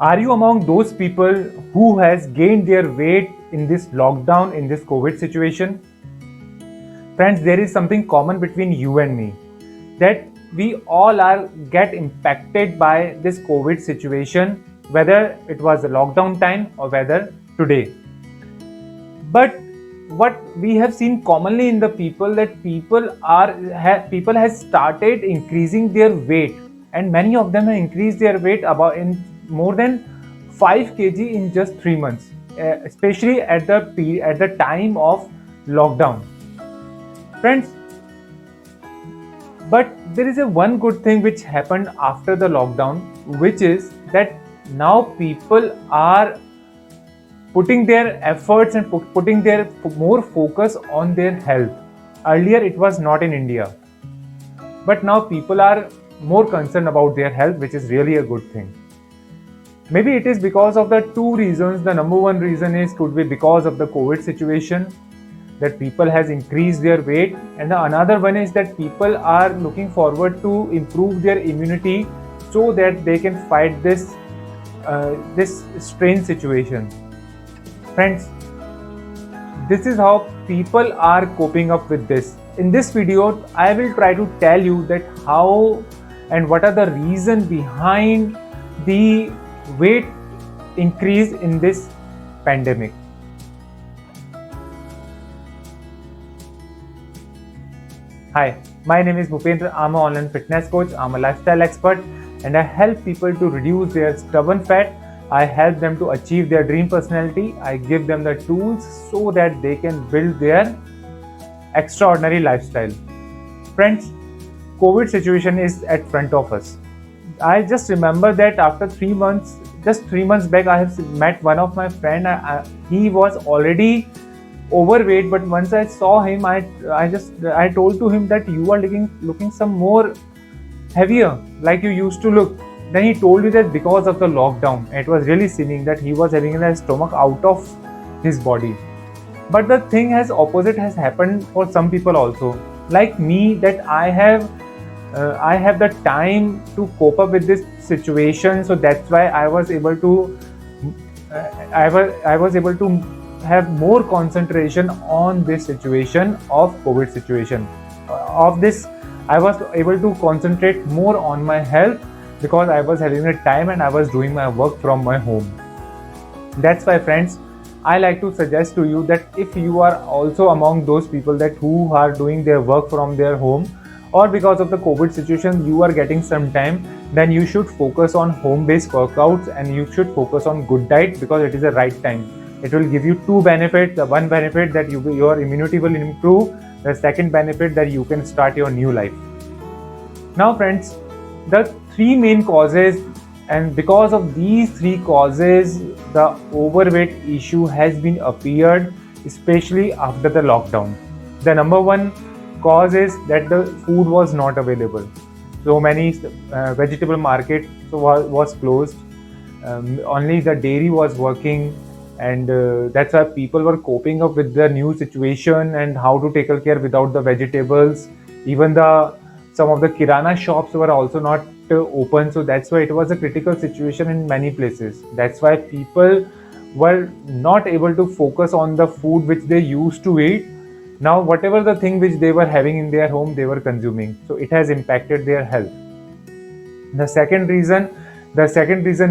Are you among those people who has gained their weight in this lockdown, in this COVID situation? Friends, there is something common between you and me, that we all are get impacted by this COVID situation, whether it was the lockdown time or whether today. But what we have seen commonly in the people, that people has started increasing their weight, and many of them have increased their weight about in more than 5 kg in just 3 months, especially at the time of lockdown. Friends, but there is a one good thing which happened after the lockdown, which is that now people are putting their efforts and putting their more focus on their health. Earlier it was not in India, but now people are more concerned about their health, which is really a good thing. Maybe it is because of the two reasons. The number one reason is could be because of the COVID situation, that people has increased their weight, and the another one is that people are looking forward to improve their immunity so that they can fight this strange situation. Friends, this is how people are coping up with this. In this video, I will try to tell you that how and what are the reason behind the weight increase in this pandemic. Hi, my name is Bhupendra. I'm an online fitness coach, I'm a lifestyle expert, and I help people to reduce their stubborn fat. I help them to achieve their dream personality. I give them the tools so that they can build their extraordinary lifestyle. Friends, COVID situation is at front of us. I just remember that after 3 months, just 3 months back, I have met one of my friend. He was already overweight, but once I saw him, I told to him that you are looking some more heavier, like you used to look. Then he told me that because of the lockdown, it was really seeming that he was having a stomach out of his body. But the thing has opposite has happened for some people also, like me, that I have the time to cope up with this situation, so that's why I was able to I was able to have more concentration on this situation of COVID situation. Of this, I was able to concentrate more on my health because I was having a time and I was doing my work from my home. That's why, friends, I like to suggest to you that if you are also among those people that who are doing their work from their home, or because of the COVID situation you are getting some time, then you should focus on home based workouts and you should focus on good diet, because it is the right time. It will give you two benefits. The one benefit that your immunity will improve. The second benefit that you can start your new life. Now, friends, the three main causes, and because of these three causes, the overweight issue has been appeared, especially after the lockdown. The number one cause is that the food was not available. So many vegetable market was closed. Only the dairy was working, and that's why people were coping up with the new situation and how to take care without the vegetables. Even the some of the kirana shops were also not open, so that's why it was a critical situation in many places. That's why people were not able to focus on the food which they used to eat. Now whatever the thing which they were having in their home, they were consuming, so it has impacted their health. The second reason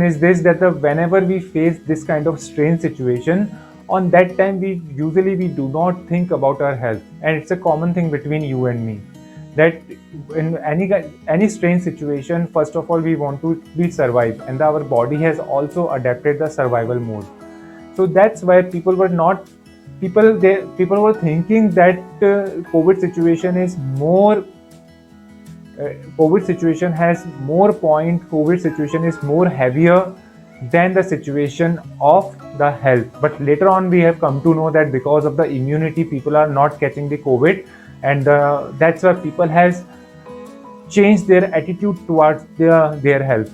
is this, that whenever we face this kind of strange situation, on that time we do not think about our health, and it's a common thing between you and me, that in any strange situation, first of all we want to be survive, and our body has also adapted the survival mode. So that's why people were thinking that COVID situation is more COVID situation has more point, COVID situation is more heavier than the situation of the health. But later on we have come to know that because of the immunity, people are not catching the COVID, and that's why people has changed their attitude towards their health.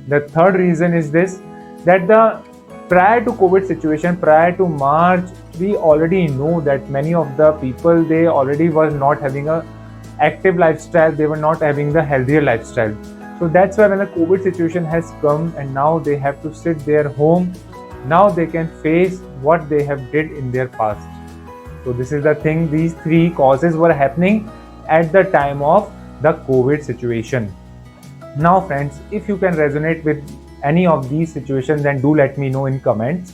The third reason is this, that the prior to COVID situation, prior to March, we already know that many of the people, they already were not having a active lifestyle, they were not having the healthier lifestyle. So that's why when the COVID situation has come and now they have to sit their home, now they can face what they have did in their past. So this is the thing, these three causes were happening at the time of the COVID situation. Now friends, if you can resonate with any of these situations, then do let me know in comments.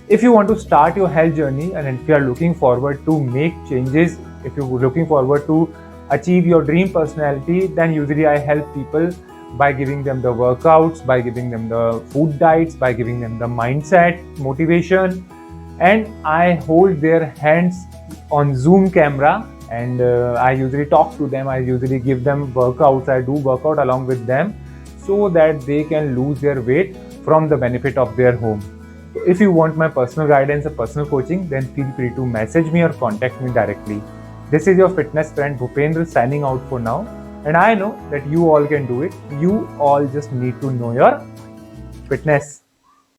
If you want to start your health journey and if you are looking forward to make changes, if you're looking forward to achieve your dream personality, then usually I help people by giving them the workouts, by giving them the food diets, by giving them the mindset, motivation, and I hold their hands on Zoom camera and I usually talk to them. I usually give them workouts. I do workout along with them so that they can lose their weight from the benefit of their home. So if you want my personal guidance or personal coaching, then feel free to message me or contact me directly. This is your fitness friend Bhupendra signing out for now. And I know that you all can do it. You all just need to know your fitness.